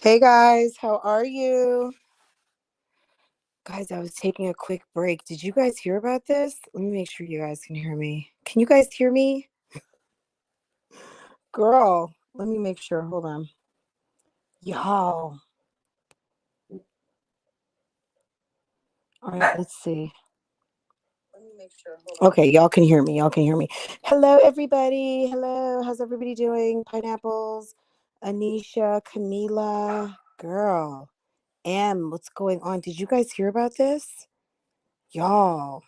Hey guys, how are you? Guys, I was taking a quick break. Did you guys hear about this? Let me make sure you guys can hear me. Can you guys hear me? Girl, let me make sure. Hold on. Y'all. All right, let's see. Let me make sure. Okay, y'all can hear me. Y'all can hear me. Hello, everybody. Hello. How's everybody doing? Pineapples, Anisha, Camila, girl, what's going on? Did you guys hear about this? Y'all.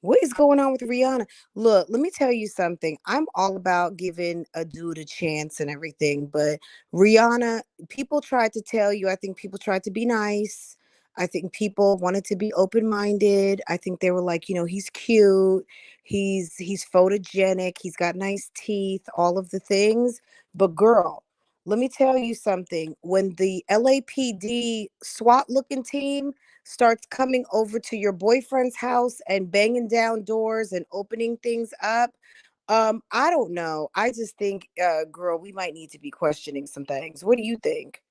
What is going on with Rihanna? Look, let me tell you something. I'm all about giving a dude a chance and everything, but Rihanna, people tried to tell you, I think people tried to be nice. I think people wanted to be open-minded. I think they were like, he's cute. He's photogenic. He's got nice teeth, all of the things. But girl, let me tell you something. When the LAPD SWAT looking team starts coming over to your boyfriend's house and banging down doors and opening things up, I don't know. I just think, girl, we might need to be questioning some things. What do you think?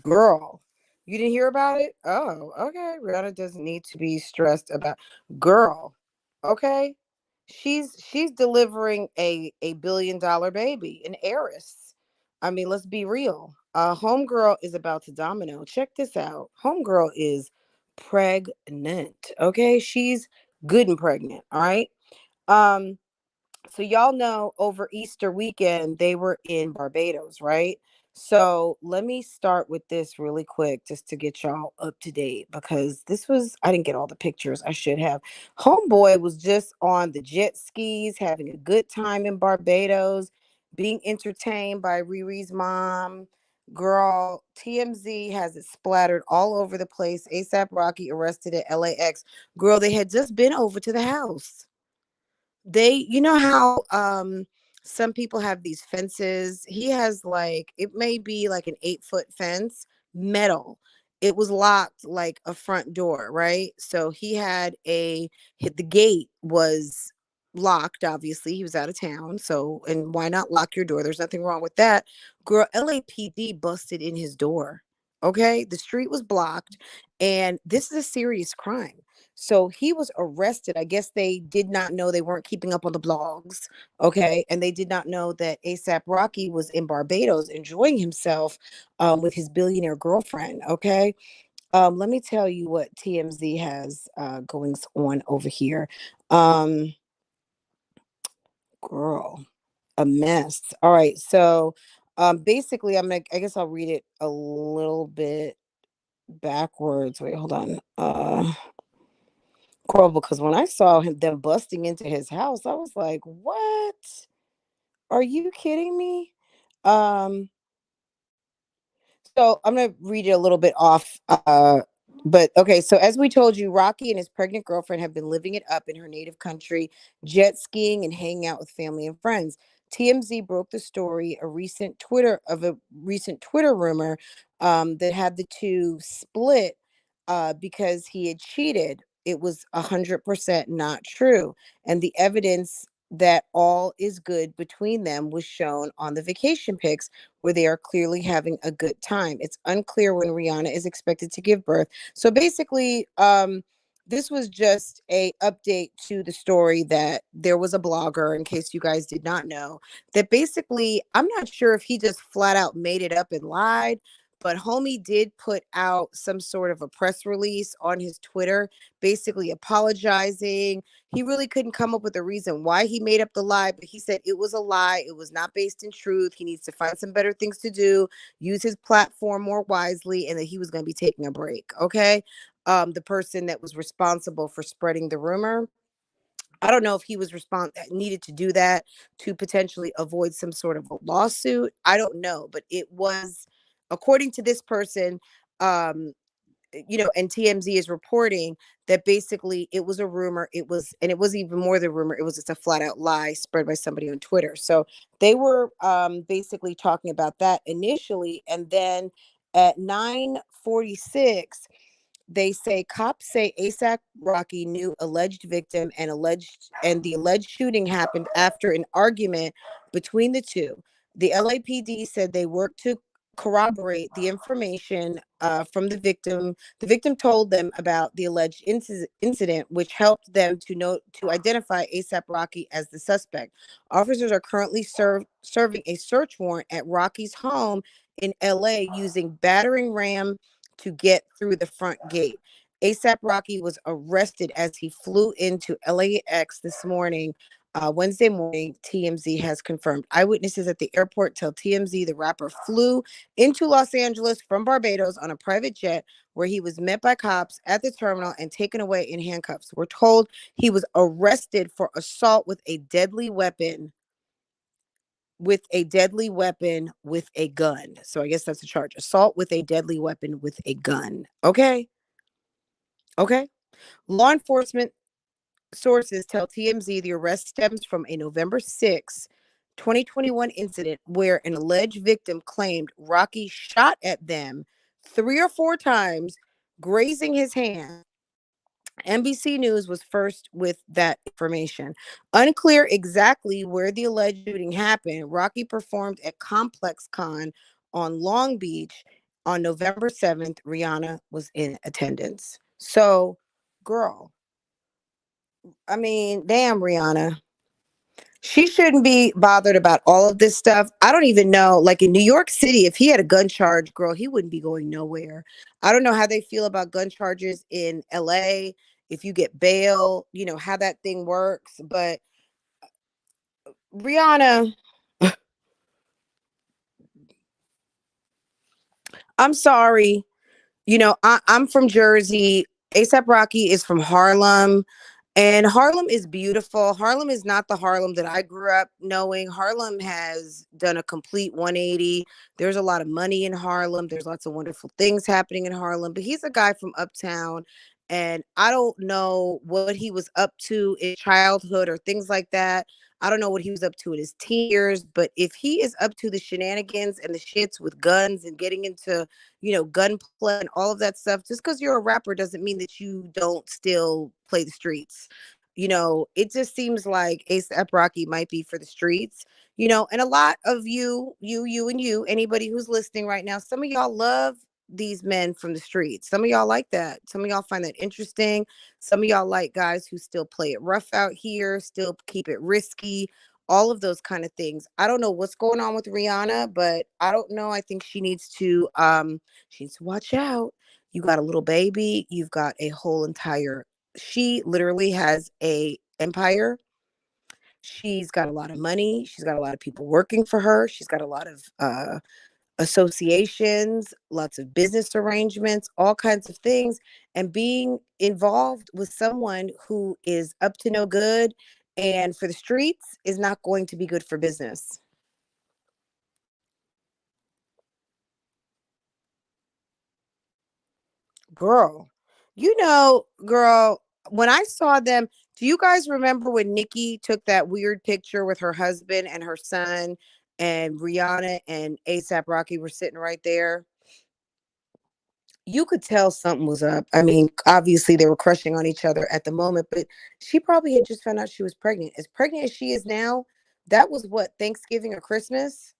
Girl, you didn't hear about it? Oh, okay. Rihanna doesn't need to be stressed about. Girl, okay. She's delivering a $1 billion baby, an heiress. I mean, let's be real. Homegirl is about to domino. Check this out. Homegirl is pregnant. Okay, she's good and pregnant. All right. Um, so y'all know over Easter weekend they were in Barbados, right? So let me start with this really quick just to get y'all up to date, because I didn't get all the pictures. I should have. Homeboy was just on the jet skis having a good time in Barbados, being entertained by Riri's mom. Girl, TMZ has it splattered all over the place. ASAP Rocky arrested at LAX. Girl, they had just been over to the house. You know how some people have these fences. He has, like, it may be like an 8-foot fence, metal. It was locked like a front door, right? So he had the gate was locked. Obviously he was out of town, so, and why not lock your door? There's nothing wrong with that. Girl, LAPD busted in his door. Okay, the street was blocked, and this is a serious crime. So he was arrested. I guess they did not know, they weren't keeping up on the blogs. Okay. And they did not know that ASAP Rocky was in Barbados enjoying himself with his billionaire girlfriend. Okay. Let me tell you what TMZ has going on over here. Um, Girl, a mess. All right. So basically, I guess I'll read it a little bit backwards. Wait, hold on. Girl, because when I saw them busting into his house, I was like, "What? Are you kidding me?" Um, so I'm gonna read it a little bit off. But okay, so as we told you, Rocky and his pregnant girlfriend have been living it up in her native country, jet skiing and hanging out with family and friends. TMZ broke the story of a recent Twitter rumor that had the two split because he had cheated. it was 100% not true. And the evidence that all is good between them was shown on the vacation pics where they are clearly having a good time. It's unclear when Rihanna is expected to give birth. So basically, this was just a update to the story that there was a blogger, in case you guys did not know, that basically, I'm not sure if he just flat out made it up and lied, but homie did put out some sort of a press release on his Twitter, basically apologizing. He really couldn't come up with a reason why he made up the lie, but he said it was a lie. It was not based in truth. He needs to find some better things to do, use his platform more wisely, and that he was going to be taking a break. Okay. The person that was responsible for spreading the rumor, I don't know if he was needed to do that to potentially avoid some sort of a lawsuit. I don't know, but it was, according to this person, um, and TMZ is reporting that basically it was a rumor. And it was even more than rumor. It was just a flat out lie spread by somebody on Twitter. So they were basically talking about that initially, and then at 9:46 they say cops say ASAP Rocky knew alleged victim and the alleged shooting happened after an argument between the two. The LAPD said they worked to corroborate the information from the victim. The victim told them about the alleged incident, which helped them to identify ASAP Rocky as the suspect. Officers are currently serving a search warrant at Rocky's home in LA using battering ram to get through the front gate. ASAP Rocky was arrested as he flew into LAX this morning, Wednesday morning, TMZ has confirmed. Eyewitnesses at the airport tell TMZ the rapper flew into Los Angeles from Barbados on a private jet where he was met by cops at the terminal and taken away in handcuffs. We're told he was arrested for assault with a deadly weapon with a gun. So I guess that's a charge. Assault with a deadly weapon with a gun. Okay. Okay. Law enforcement sources tell TMZ the arrest stems from a November 6, 2021 incident where an alleged victim claimed Rocky shot at them 3 or 4 times, grazing his hand. NBC News was first with that information. Unclear exactly where the alleged shooting happened, Rocky performed at Complex Con on Long Beach on November 7th. Rihanna was in attendance. So, girl, I mean, damn, Rihanna. She shouldn't be bothered about all of this stuff. I don't even know. Like in New York City, if he had a gun charge, girl, he wouldn't be going nowhere. I don't know how they feel about gun charges in LA. If you get bail, how that thing works. But Rihanna, I'm sorry. I'm from Jersey. ASAP Rocky is from Harlem. And Harlem is beautiful. Harlem is not the Harlem that I grew up knowing. Harlem has done a complete 180. There's a lot of money in Harlem. There's lots of wonderful things happening in Harlem. But he's a guy from uptown. And I don't know what he was up to in childhood or things like that. I don't know what he was up to in his teen years. But if he is up to the shenanigans and the shits with guns and getting into gunplay and all of that stuff. Just because you're a rapper doesn't mean that you don't still play the streets. It just seems like ASAP Rocky might be for the streets. And a lot of you, anybody who's listening right now, some of y'all love these men from the streets. Some of y'all like that. Some of y'all find that interesting. Some of y'all like guys who still play it rough out here, still keep it risky, all of those kind of things. I don't know what's going on with Rihanna, but I don't know. I think she needs to watch out. You got a little baby, you've got a whole entire she literally has a empire. She's got a lot of money, she's got a lot of people working for her, she's got a lot of associations, lots of business arrangements, all kinds of things. And being involved with someone who is up to no good and for the streets is not going to be good for business. Girl, girl, when I saw them, do you guys remember when Nikki took that weird picture with her husband and her son, and Rihanna and ASAP Rocky were sitting right there? You could tell something was up. I mean, obviously they were crushing on each other at the moment, but she probably had just found out she was pregnant. As pregnant as she is now, that was what, Thanksgiving or Christmas?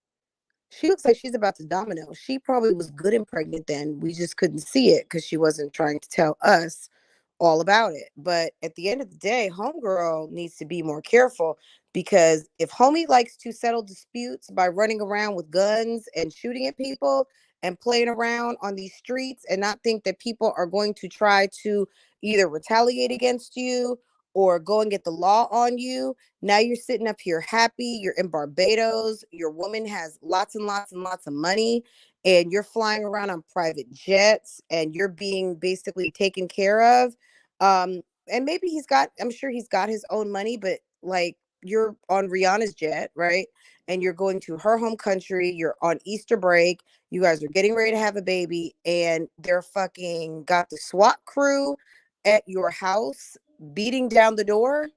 She looks like she's about to domino. She probably was good and pregnant then. We just couldn't see it because she wasn't trying to tell us all about it. But at the end of the day, homegirl needs to be more careful, because if homie likes to settle disputes by running around with guns and shooting at people and playing around on these streets and not think that people are going to try to either retaliate against you or go and get the law on you, now you're sitting up here happy. You're in Barbados. Your woman has lots and lots and lots of money, and you're flying around on private jets, and you're being basically taken care of. And maybe I'm sure he's got his own money, but like, you're on Rihanna's jet, right? And you're going to her home country. You're on Easter break. You guys are getting ready to have a baby, and they're fucking got the SWAT crew at your house beating down the door.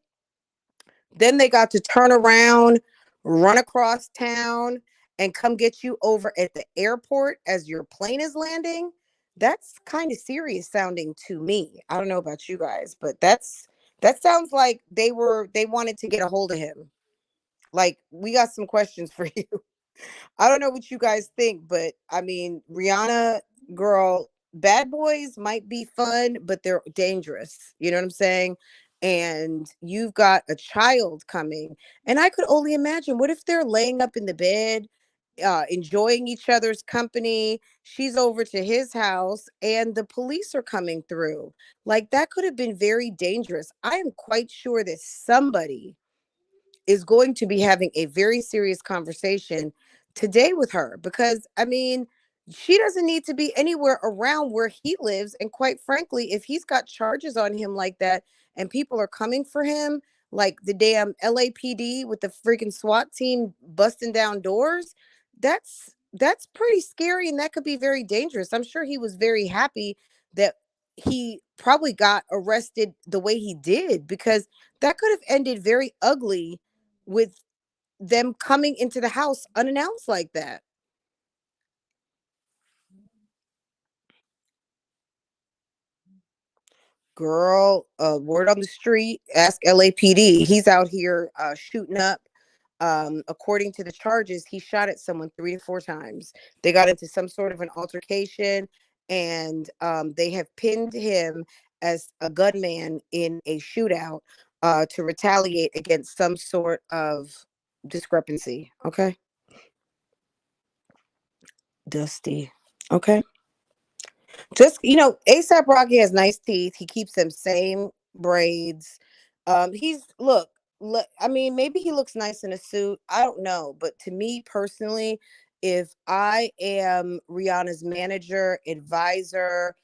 Then they got to turn around, run across town, and come get you over at the airport as your plane is landing. That's kind of serious sounding to me. I don't know about you guys, but that sounds like they wanted to get a hold of him. Like, we got some questions for you. I don't know what you guys think, but I mean, Rihanna, girl, bad boys might be fun, but they're dangerous. You know what I'm saying? And you've got a child coming. And I could only imagine, what if they're laying up in the bed, enjoying each other's company? She's over to his house and the police are coming through. Like, that could have been very dangerous. I am quite sure that somebody is going to be having a very serious conversation today with her, because I mean, she doesn't need to be anywhere around where he lives. And quite frankly, if he's got charges on him like that and people are coming for him, like the damn LAPD with the freaking SWAT team busting down doors, that's pretty scary, and that could be very dangerous. I'm sure he was very happy that he probably got arrested the way he did, because that could have ended very ugly with them coming into the house unannounced like that. Girl, word on the street, ask LAPD. He's out here shooting up. According to the charges, he shot at someone 3 to 4 times. They got into some sort of an altercation, and they have pinned him as a gunman in a shootout to retaliate against some sort of discrepancy. Okay. Dusty. Okay. Just, ASAP Rocky has nice teeth. He keeps them same braids. He's look. I mean, maybe he looks nice in a suit. I don't know, but to me personally, if I am Rihanna's manager, advisor,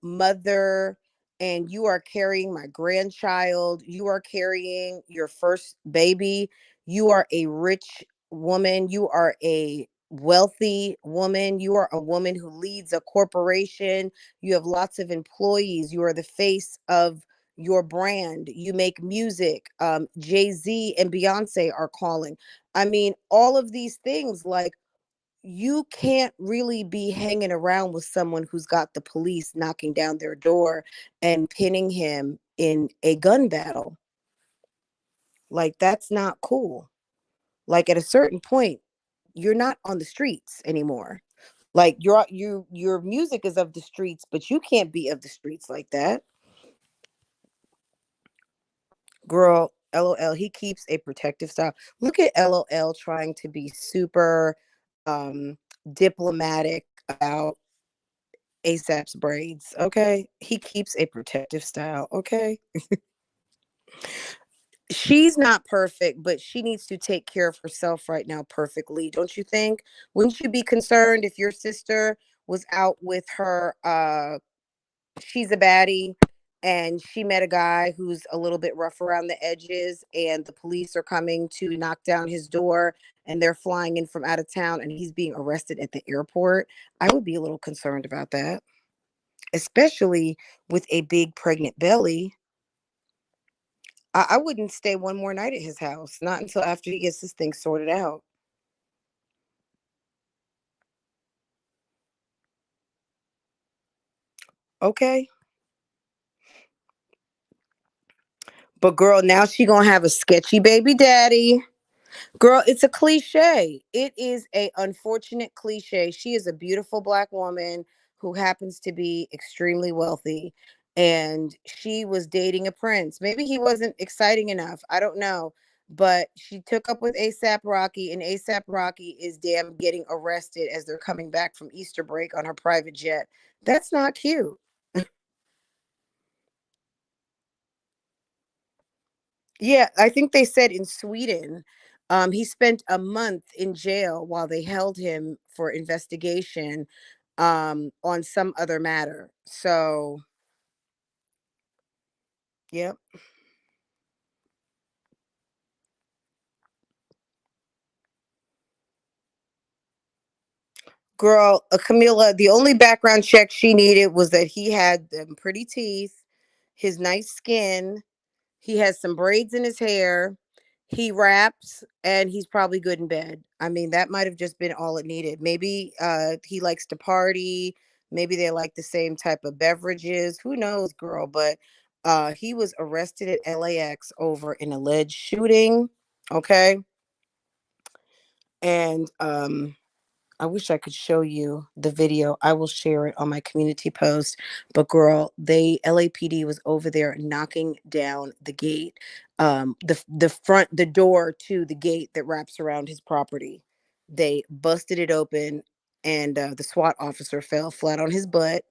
mother, and you are carrying my grandchild, you are carrying your first baby, you are a rich woman, you are a wealthy woman, you are a woman who leads a corporation, you have lots of employees, you are the face of your brand, you make music, Jay-Z and Beyonce are calling. I mean, all of these things, like, you can't really be hanging around with someone who's got the police knocking down their door and pinning him in a gun battle. Like, that's not cool. Like, at a certain point, you're not on the streets anymore. Like, your music is of the streets, but you can't be of the streets like that. Girl, LOL, he keeps a protective style. Look at LOL trying to be super um diplomatic about ASAP's braids. Okay. He keeps a protective style. Okay. She's not perfect, but she needs to take care of herself right now perfectly. Don't you think? Wouldn't you be concerned if your sister was out with her she's a baddie and she met a guy who's a little bit rough around the edges, and the police are coming to knock down his door, and they're flying in from out of town and he's being arrested at the airport? I would be a little concerned about that, especially with a big pregnant belly. I wouldn't stay one more night at his house, not until after he gets this thing sorted out. Okay. But girl, now she gonna have a sketchy baby daddy. Girl, it's a cliche. It is a unfortunate cliche. She is a beautiful black woman who happens to be extremely wealthy, and she was dating a prince. Maybe he wasn't exciting enough. I don't know. But she took up with ASAP Rocky, and ASAP Rocky is damn getting arrested as they're coming back from Easter break on her private jet. That's not cute. Yeah, I think they said in Sweden, he spent a month in jail while they held him for investigation on some other matter. So, yep. Girl, Camila, the only background check she needed was that he had them pretty teeth, his nice skin, he has some braids in his hair. He raps and he's probably good in bed. I mean, that might have just been all it needed. Maybe he likes to party. Maybe they like the same type of beverages. Who knows, girl? But he was arrested at LAX over an alleged shooting. Okay. And I wish I could show you the video. I will share it on my community post. But girl, they LAPD was over there knocking down the gate, the door to the gate that wraps around his property. They busted it open, and the SWAT officer fell flat on his butt,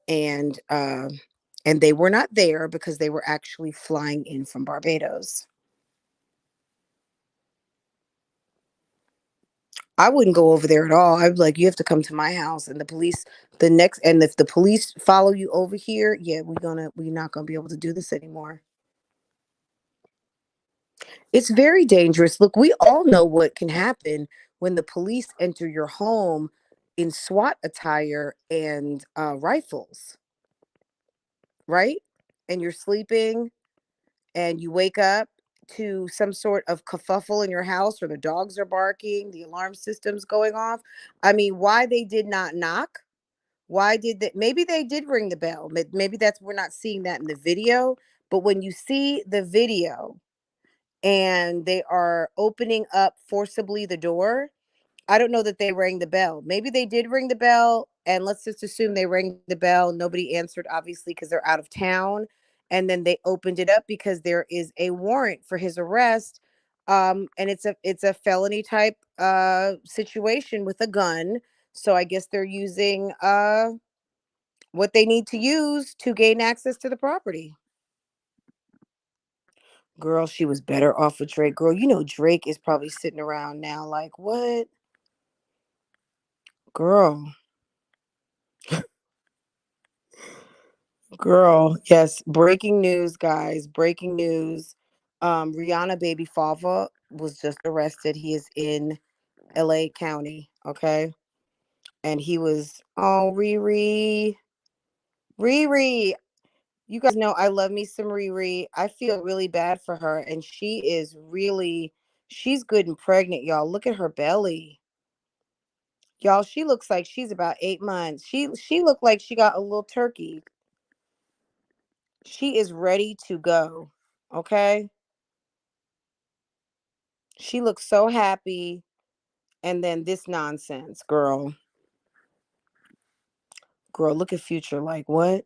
and and they were not there because they were actually flying in from Barbados. I wouldn't go over there at all. I'd be like, you have to come to my house, and the police, the next, and if the police follow you over here, yeah, we're not gonna be able to do this anymore. It's very dangerous. Look, we all know what can happen when the police enter your home in SWAT attire and rifles, right? And you're sleeping, and you wake up to some sort of kerfuffle in your house, or the dogs are barking, the alarm system's going off. I mean, why they did not knock? Why did that? Maybe they did ring the bell. Maybe that's, we're not seeing that in the video. But when you see the video and they are opening up forcibly the door, I don't know that they rang the bell. Maybe they did ring the bell, and let's just assume they rang the bell. Nobody answered, obviously, because they're out of town. And then they opened it up because there is a warrant for his arrest. And it's a felony type situation with a gun. So I guess they're using what they need to use to gain access to the property. Girl, she was better off with Drake. Girl, you know Drake is probably sitting around now like, what? Girl, girl. Yes, breaking news, guys. Breaking news. Rihanna baby Fava was just arrested. He is in LA County, okay? And he was, oh, Riri. Riri. You guys know I love me some Riri. I feel really bad for her, and she is really, she's good and pregnant, y'all. Look at her belly. Y'all, she looks like she's about 8 months. She looked like she got a little turkey. She is ready to go. Okay? She looks so happy. And then this nonsense, girl. Girl, look at Future like what?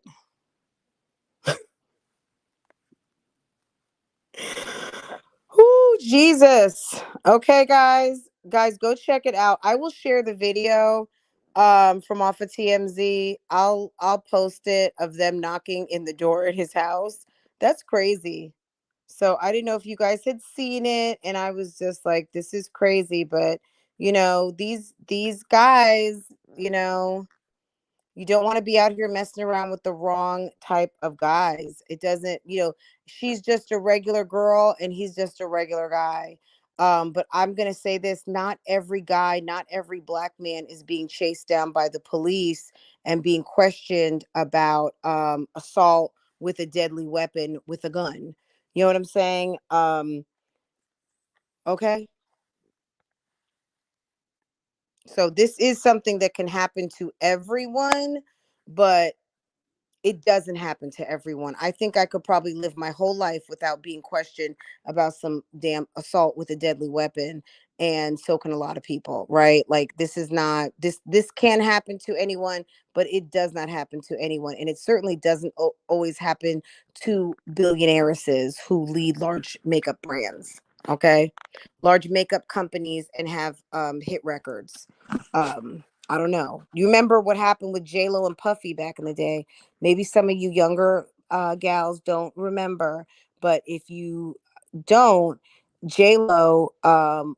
Whoo, Jesus. Okay, guys. Guys, go check it out. I will share the video from off of TMZ. I'll post it of them knocking in the door at his house. That's crazy. So I didn't know if you guys had seen it, and I was just like, this is crazy. But these guys, you know, you don't want to be out here messing around with the wrong type of guys. It doesn't, she's just a regular girl and he's just a regular guy. But I'm going to say this, not every guy, not every black man is being chased down by the police and being questioned about assault with a deadly weapon with a gun. You know what I'm saying? Okay. So this is something that can happen to everyone, but it doesn't happen to everyone. I think I could probably live my whole life without being questioned about some damn assault with a deadly weapon, and so can a lot of people, right? Like, this is not this can happen to anyone, but it does not happen to anyone, and it certainly doesn't always happen to billionairesses who lead large makeup brands. Okay, large makeup companies and have hit records. I don't know. You remember what happened with J Lo and Puffy back in the day? Maybe some of you younger gals don't remember, but if you don't, J Lo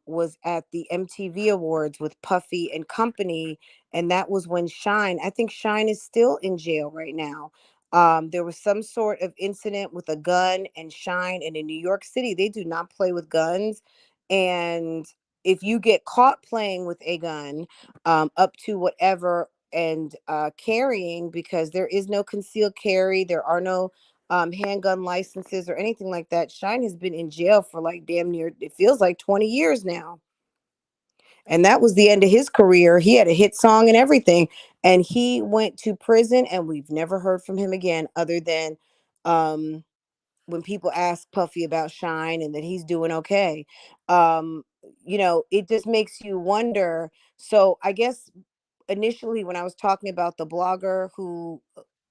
was at the MTV Awards with Puffy and company, and that was when Shine. I think Shine is still in jail right now. There was some sort of incident with a gun and Shine, and in New York City, they do not play with guns. And if you get caught playing with a gun, up to whatever and carrying, because there is no concealed carry, there are no handgun licenses or anything like that. Shine has been in jail for like damn near, it feels like 20 years now. And that was the end of his career. He had a hit song and everything. And he went to prison, and we've never heard from him again, other than um, when people ask Puffy about Shine and that he's doing okay. Um, it just makes you wonder. So I guess initially, when I was talking about the blogger who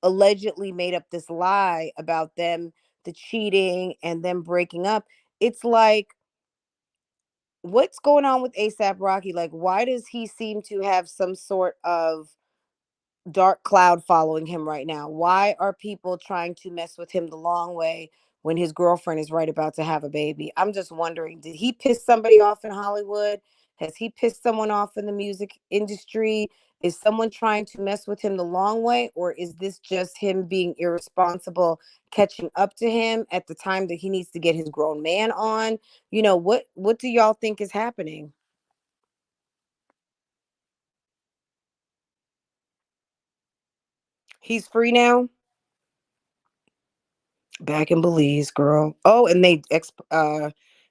allegedly made up this lie about them, the cheating and them breaking up, it's like, what's going on with ASAP Rocky? Like, why does he seem to have some sort of dark cloud following him right now? Why are people trying to mess with him the long way when his girlfriend is right about to have a baby? I'm just wondering, did he piss somebody off in Hollywood? Has he pissed someone off in the music industry? Is someone trying to mess with him the long way? Or is this just him being irresponsible, catching up to him at the time that he needs to get his grown man on? What do y'all think is happening? He's free now? Back in Belize, girl. Oh, and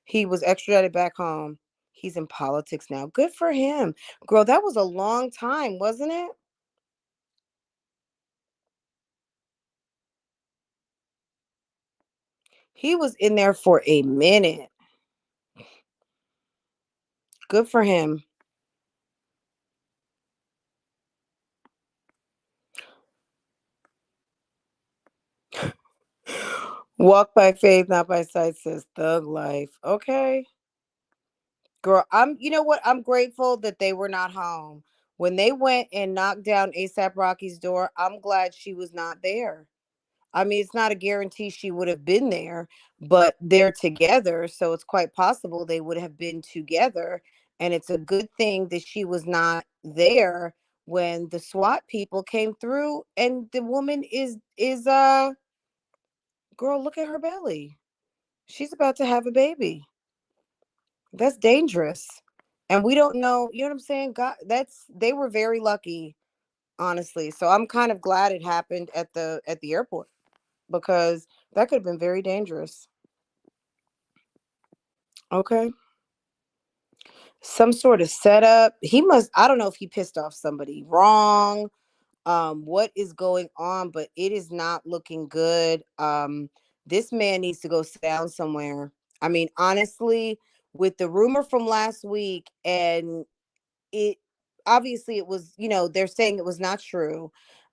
he was extradited back home. He's in politics now. Good for him. Girl, that was a long time, wasn't it? He was in there for a minute. Good for him. Walk by faith, not by sight, says Thug Life. Okay. Girl, you know what? I'm grateful that they were not home. When they went and knocked down ASAP Rocky's door, I'm glad she was not there. I mean, it's not a guarantee she would have been there, but they're together. So it's quite possible they would have been together. And it's a good thing that she was not there when the SWAT people came through, and the woman is girl, look at her belly. She's about to have a baby. That's dangerous. And we don't know, you know what I'm saying? God, they were very lucky, honestly. So I'm kind of glad it happened at the airport, because that could have been very dangerous. Okay. Some sort of setup. I don't know if he pissed off somebody wrong. What is going on, but it is not looking good. This man needs to go sit down somewhere. I mean, honestly, with the rumor from last week, and it obviously it was, they're saying it was not true.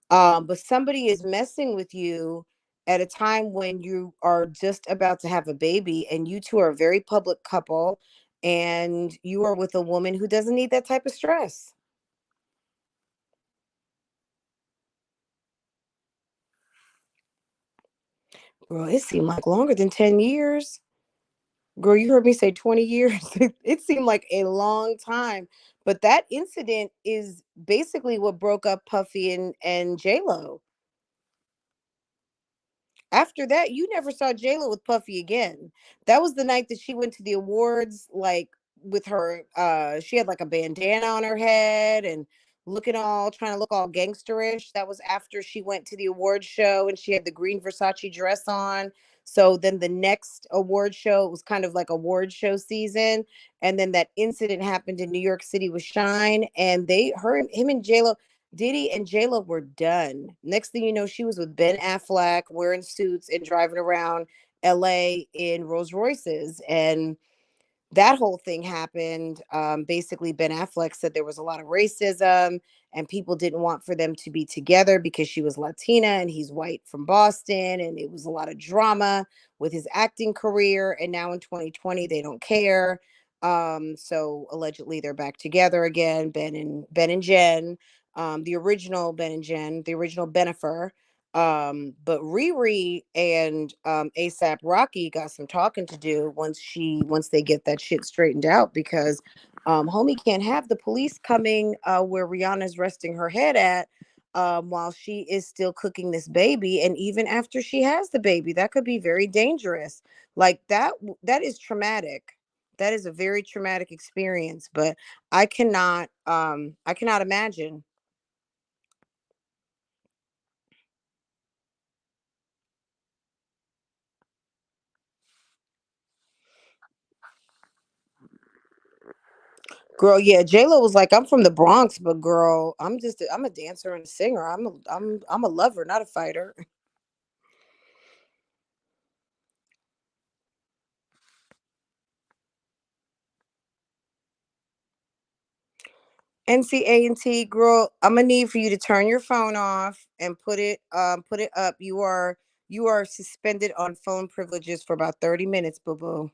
But somebody is messing with you at a time when you are just about to have a baby, and you two are a very public couple, and you are with a woman who doesn't need that type of stress. Girl, it seemed like longer than 10 years. Girl, you heard me say 20 years. It seemed like a long time. But that incident is basically what broke up Puffy and J-Lo. After that, you never saw JLo with Puffy again. That was the night that she went to the awards, like with her. She had like a bandana on her head and trying to look all gangsterish. That was after she went to the award show and she had the green Versace dress on. So then the next award show, it was kind of like award show season, and then that incident happened in New York City with Shine, and him and JLo. Diddy and J-Lo were done. Next thing you know, she was with Ben Affleck wearing suits and driving around LA in Rolls Royces. And that whole thing happened. Basically, Ben Affleck said there was a lot of racism and people didn't want for them to be together because she was Latina and he's white from Boston. And it was a lot of drama with his acting career. And now in 2020, they don't care. So allegedly they're back together again, Ben and Jen, the original Ben and Jen, the original Benifer. But Riri and ASAP Rocky got some talking to do once they get that shit straightened out because homie can't have the police coming where Rihanna's resting her head at while she is still cooking this baby, and even after she has the baby, that could be very dangerous. Like that is traumatic. That is a very traumatic experience, but I cannot imagine. Girl, yeah, J Lo was like, "I'm from the Bronx, but girl, I'm a dancer and a singer. I'm a lover, not a fighter." NCA&T, girl, I'm gonna need for you to turn your phone off and put it up. You are suspended on phone privileges for about 30 minutes, boo boo.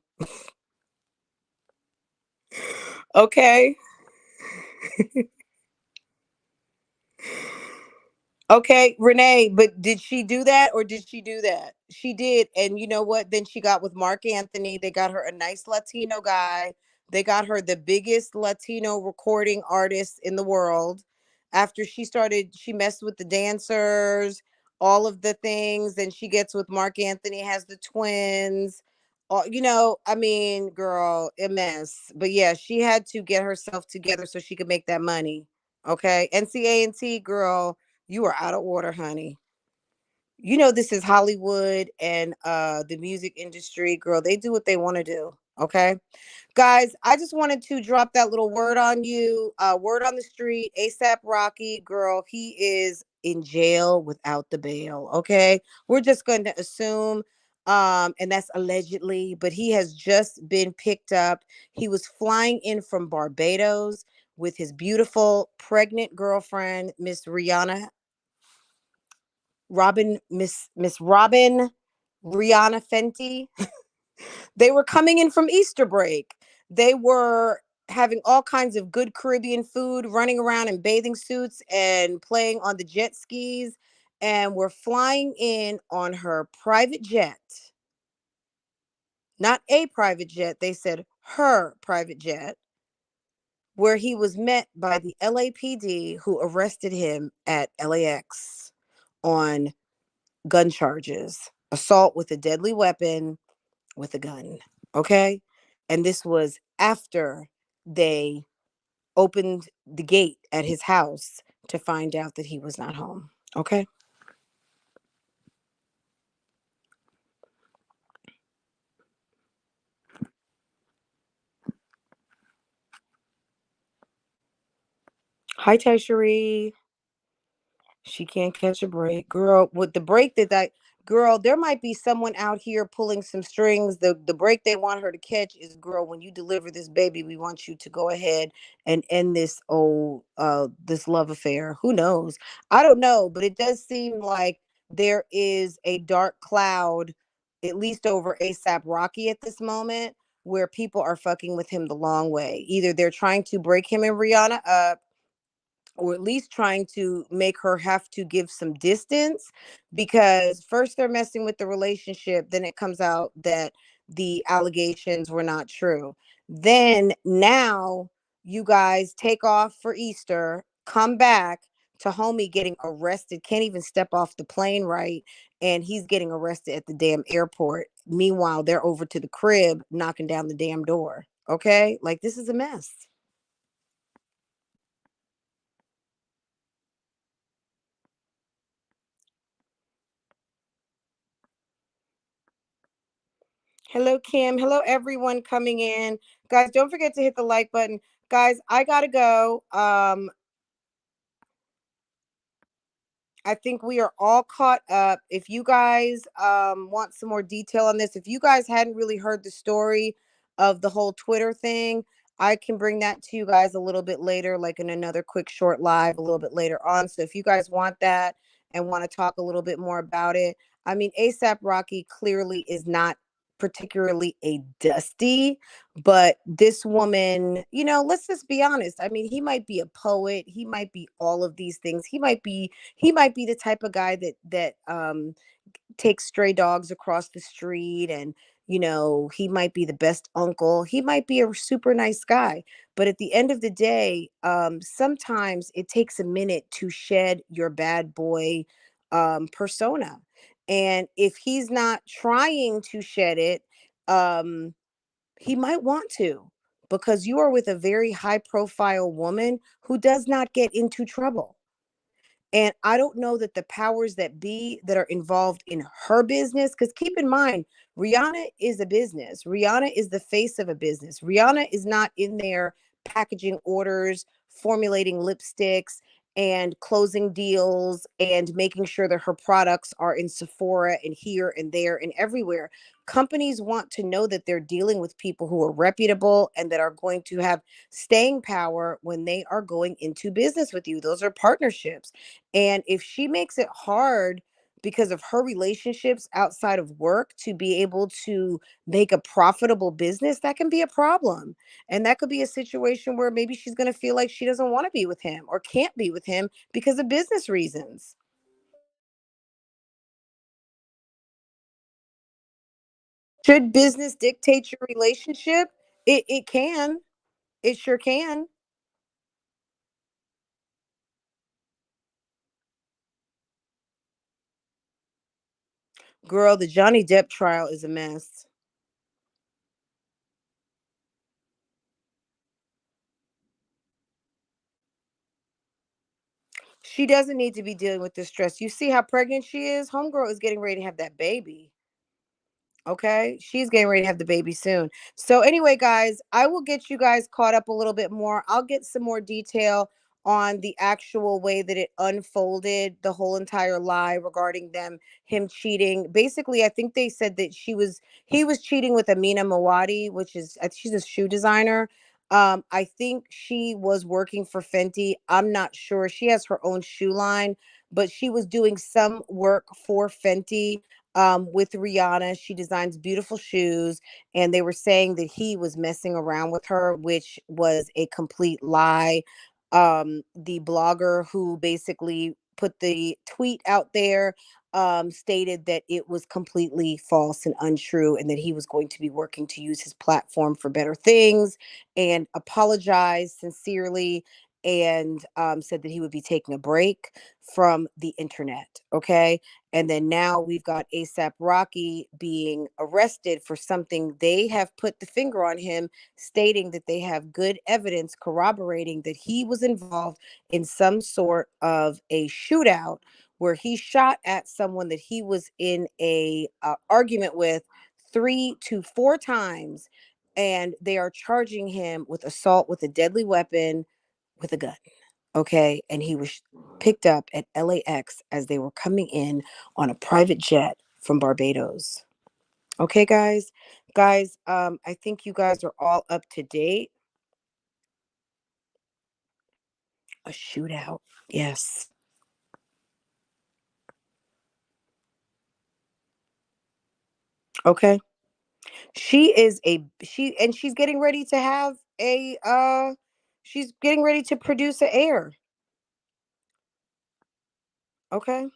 Okay. Okay, Renee, but did she do that or did she do that? She did. And you know what? Then she got with Mark Anthony. They got her a nice Latino guy. They got her the biggest Latino recording artist in the world. After she messed with the dancers, all of the things. Then she gets with Mark Anthony, has the twins. I mean, girl, a mess. But yeah, she had to get herself together so she could make that money. Okay. NCA&T, girl, you are out of order, honey. You know this is Hollywood and the music industry, girl. They do what they want to do. Okay. Guys, I just wanted to drop that little word on you. Word on the street, ASAP Rocky, girl, he is in jail without the bail. Okay. We're just going to assume and that's allegedly, but he has just been picked up. He was flying in from Barbados with his beautiful pregnant girlfriend, Miss Rihanna Miss Robin Rihanna Fenty. They were coming in from Easter break. They were having all kinds of good Caribbean food, running around in bathing suits and playing on the jet skis, and were flying in on her private jet. Not a private jet, they said her private jet, where he was met by the LAPD who arrested him at LAX on gun charges, assault with a deadly weapon with a gun. Okay. And this was after they opened the gate at his house to find out that he was not home. Okay. Hi, Tasheri. She can't catch a break. Girl, with the break that girl, there might be someone out here pulling some strings. The break they want her to catch is, girl, when you deliver this baby, we want you to go ahead and end this love affair. Who knows? I don't know, but it does seem like there is a dark cloud, at least over ASAP Rocky at this moment, where people are fucking with him the long way. Either they're trying to break him and Rihanna up, or at least trying to make her have to give some distance, because first they're messing with the relationship, then it comes out that the allegations were not true. Then now you guys take off for Easter, come back to homie getting arrested, can't even step off the plane right, and he's getting arrested at the damn airport. Meanwhile, they're over to the crib knocking down the damn door. Okay? Like, this is a mess. Hello, Kim. Hello, everyone coming in. Guys, don't forget to hit the like button. Guys, I gotta go. I think we are all caught up. If you guys want some more detail on this, if you guys hadn't really heard the story of the whole Twitter thing, I can bring that to you guys a little bit later, like in another quick short live a little bit later on. So if you guys want that and want to talk a little bit more about it, I mean, ASAP Rocky clearly is not particularly a dusty, but this woman, you know, let's just be honest. I mean, he might be a poet, he might be all of these things. He might be the type of guy that takes stray dogs across the street, and you know, he might be the best uncle, he might be a super nice guy, but at the end of the day, sometimes it takes a minute to shed your bad boy persona, and if he's not trying to shed it, um he might want to, because you are with a very high profile woman who does not get into trouble. And I don't know that the powers that be that are involved in her business, because keep in mind, Rihanna is a business. Rihanna is the face of a business. Rihanna is not in there packaging orders, formulating lipsticks, and closing deals and making sure that her products are in Sephora and here and there and everywhere. Companies want to know that they're dealing with people who are reputable and that are going to have staying power when they are going into business with you. Those are partnerships. And if she makes it hard because of her relationships outside of work to be able to make a profitable business, that can be a problem. And that could be a situation where maybe she's going to feel like she doesn't want to be with him or can't be with him because of business reasons. Should business dictate your relationship? It can. It sure can. Girl, the Johnny Depp trial is a mess. She doesn't need to be dealing with this stress. You see how pregnant she is? Homegirl is getting ready to have that baby. Okay, she's getting ready to have the baby soon. So anyway, guys, I will get you guys caught up a little bit more. I'll get some more detail on the actual way that it unfolded, the whole entire lie regarding him cheating. Basically, I think they said that he was cheating with Amina Mawadi, which is she's a shoe designer. I think she was working for Fenty. I'm not sure. She has her own shoe line, but she was doing some work for Fenty with Rihanna. She designs beautiful shoes, and they were saying that he was messing around with her, which was a complete lie. The blogger who basically put the tweet out there stated that it was completely false and untrue, and that he was going to be working to use his platform for better things, and apologized sincerely, and said that he would be taking a break from the internet. Okay. And then now we've got ASAP Rocky being arrested for something they have put the finger on him, stating that they have good evidence corroborating that he was involved in some sort of a shootout where he shot at someone that he was in a argument with 3 to 4 times, and they are charging him with assault with a deadly weapon with a gun. Okay. And he was picked up at LAX as they were coming in on a private jet from Barbados. Okay, guys. Guys, I think you guys are all up to date. A shootout. Yes. Okay. She's getting ready to have a she's getting ready to produce an heir. Okay.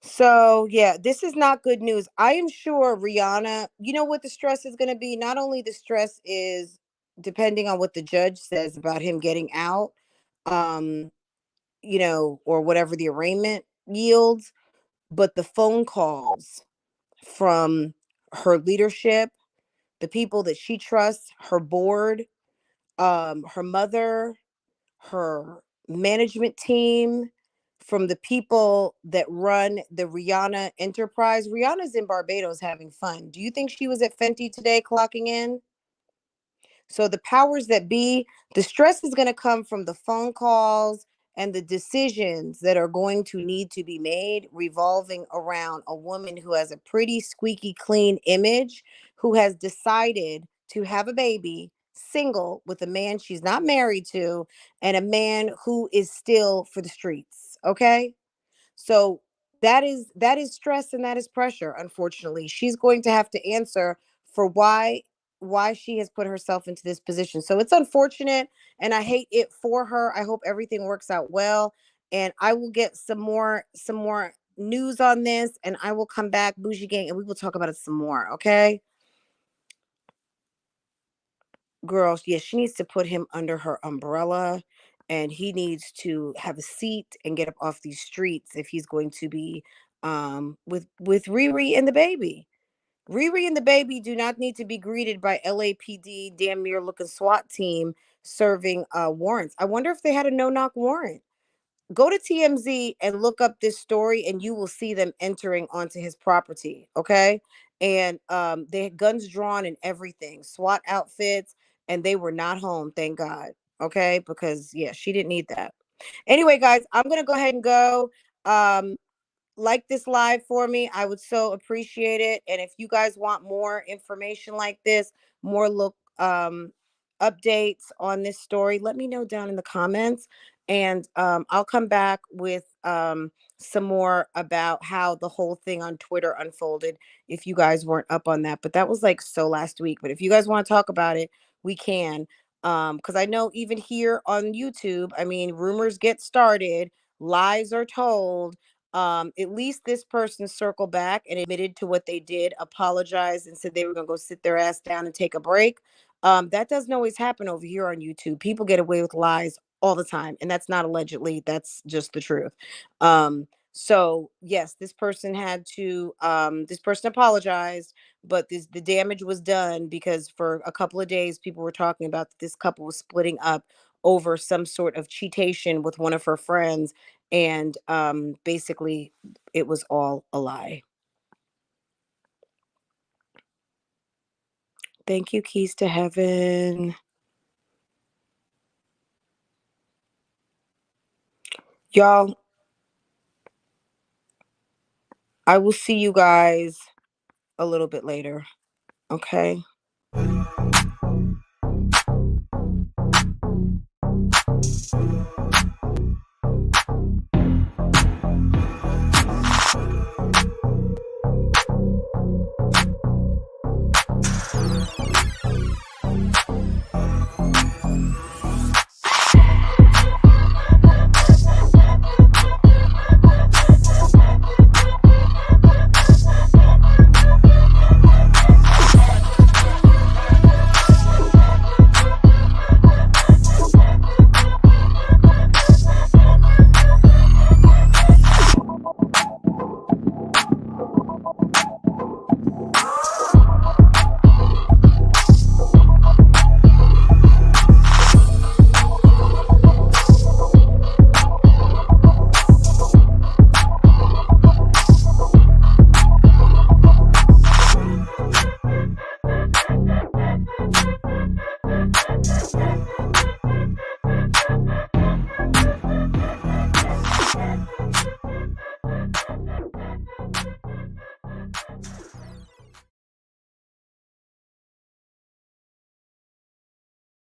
So yeah, this is not good news. I am sure Rihanna, you know what the stress is going to be? Not only the stress is depending on what the judge says about him getting out, um, you know, or whatever the arraignment yields, but the phone calls from her leadership, the people that she trusts, her board, her mother, her management team, from the people that run the Rihanna enterprise. Rihanna's in Barbados having fun. Do you think she was at Fenty today clocking in? So the powers that be, the stress is going to come from the phone calls and the decisions that are going to need to be made revolving around a woman who has a pretty squeaky clean image, who has decided to have a baby single with a man she's not married to, and a man who is still for the streets. Okay. So that is stress and that is pressure. Unfortunately, she's going to have to answer for why she has put herself into this position. So it's unfortunate and I hate it for her. I hope everything works out well, and I will get some more news on this, and I will come back, Bougie Gang, and we will talk about it some more, okay? Girls, yeah, she needs to put him under her umbrella, and he needs to have a seat and get up off these streets if he's going to be with Riri and the baby. Riri and the baby do not need to be greeted by LAPD damn near looking SWAT team serving warrants. I wonder if they had a no-knock warrant. Go to TMZ and look up this story and you will see them entering onto his property, okay? And they had guns drawn and everything, SWAT outfits, and they were not home, thank God. Okay? Because yeah, she didn't need that. Anyway, guys, I'm going to go ahead and go. Like this live for me. I would so appreciate it. And if you guys want more information like this, more look updates on this story, let me know down in the comments. And I'll come back with some more about how the whole thing on Twitter unfolded if you guys weren't up on that. But that was like so last week. But if you guys want to talk about it, we can. Because I know even here on YouTube, I mean, rumors get started, lies are told. At least this person circled back and admitted to what they did, apologized, and said they were going to go sit their ass down and take a break. That doesn't always happen over here on YouTube. People get away with lies all the time, and that's not allegedly, that's just the truth. So yes, this person had to this person apologized, but the damage was done because for a couple of days people were talking about that this couple was splitting up over some sort of cheatation with one of her friends, and basically it was all a lie. Thank you, Keys to Heaven. Y'all, I will see you guys a little bit later. Okay.